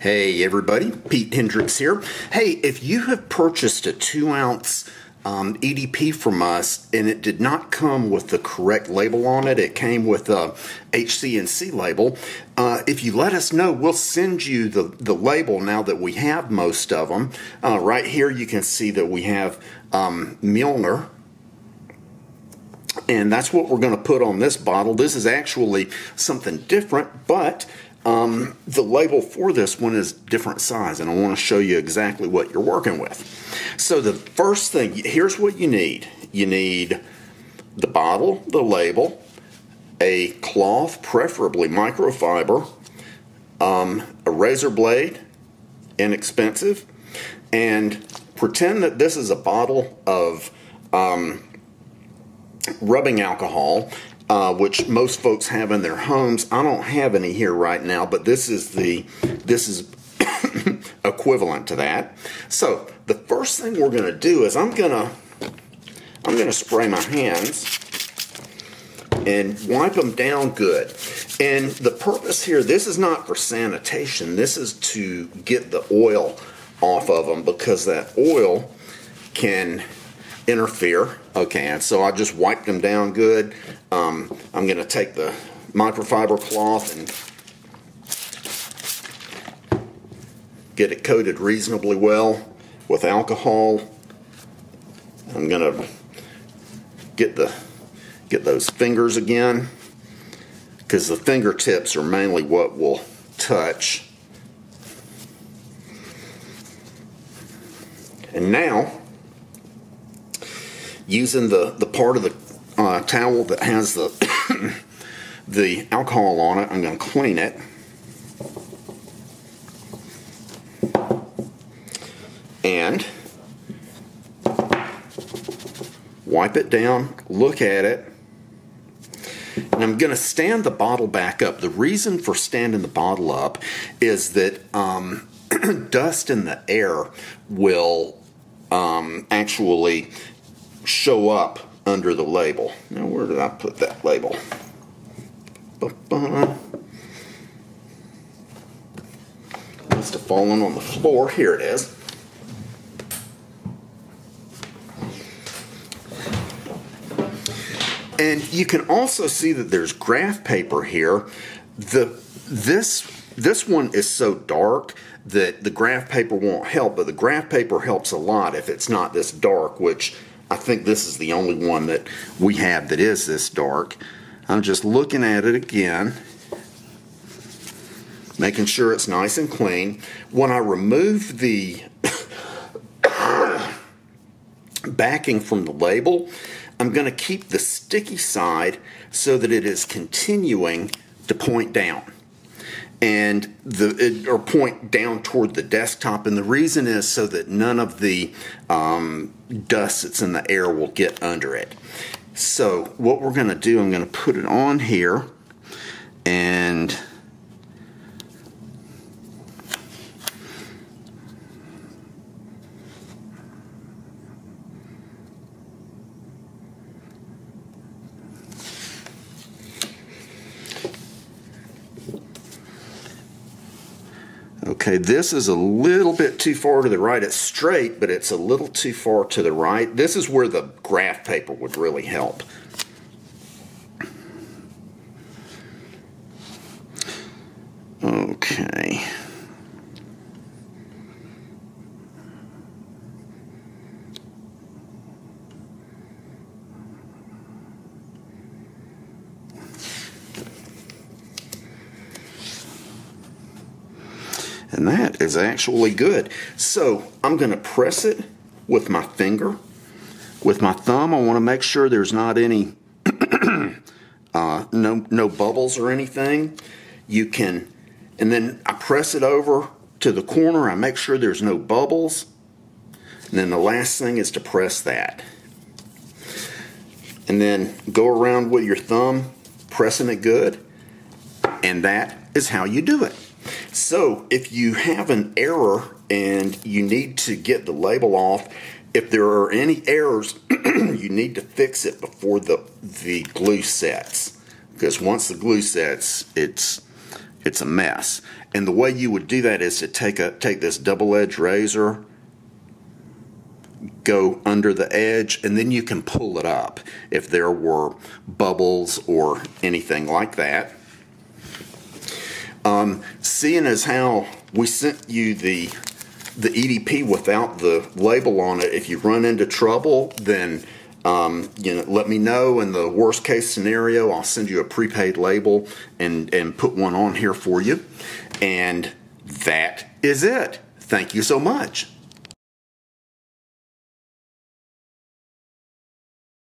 Hey everybody, Pete Hendricks here. Hey, if you have purchased a 2-ounce EDP from us and it did not come with the correct label on it, it came with a HCC label, if you let us know, we'll send you the label now that we have most of them. Right here you can see that we have Milner. And that's what we're going to put on this bottle. This is actually something different, but the label for this one is different size, and I want to show you exactly what you're working with. So the first thing, here's what you need. You need the bottle, the label, a cloth, preferably microfiber, a razor blade, inexpensive, and pretend that this is a bottle of rubbing alcohol, which most folks have in their homes. I don't have any here right now, but this is equivalent to that. So the first thing we're going to do is I'm going to spray my hands and wipe them down good. And the purpose here, this is not for sanitation. This is to get the oil off of them, because that oil can interfere. Okay, and so I just wiped them down good. I'm going to take the microfiber cloth and get it coated reasonably well with alcohol. I'm going to get those fingers again, because the fingertips are mainly what will touch. And now, using the part of the towel that has the the alcohol on it, I'm going to clean it. And wipe it down, look at it. And I'm going to stand the bottle back up. The reason for standing the bottle up is that dust in the air will actually show up under the label. Now, where did I put that label? Must have fallen on the floor. Here it is. And you can also see that there's graph paper here. This one is so dark that the graph paper won't help, but the graph paper helps a lot if it's not this dark, which I think this is the only one that we have that is this dark. I'm just looking at it again, making sure it's nice and clean. When I remove the backing from the label, I'm going to keep the sticky side so that it is continuing to point down, and or point down toward the desktop. And the reason is so that none of the dust that's in the air will get under it. So what we're going to do, I'm going to put it on here, and okay, this is a little bit too far to the right. It's straight, but it's a little too far to the right. This is where the graph paper would really help. Okay. And that is actually good. So I'm going to press it with my finger. With my thumb, I want to make sure there's not any no bubbles or anything. You can, and then I press it over to the corner. I make sure there's no bubbles. And then the last thing is to press that. And then go around with your thumb, pressing it good. And that is how you do it. So if you have an error and you need to get the label off, if there are any errors, you need to fix it before the glue sets. Because once the glue sets, it's it's a mess. And the way you would do that is to take this double-edged razor, go under the edge, and then you can pull it up if there were bubbles or anything like that. Seeing as how we sent you the EDP without the label on it, if you run into trouble, then let me know. In the worst case scenario, I'll send you a prepaid label and put one on here for you. And that is it. Thank you so much.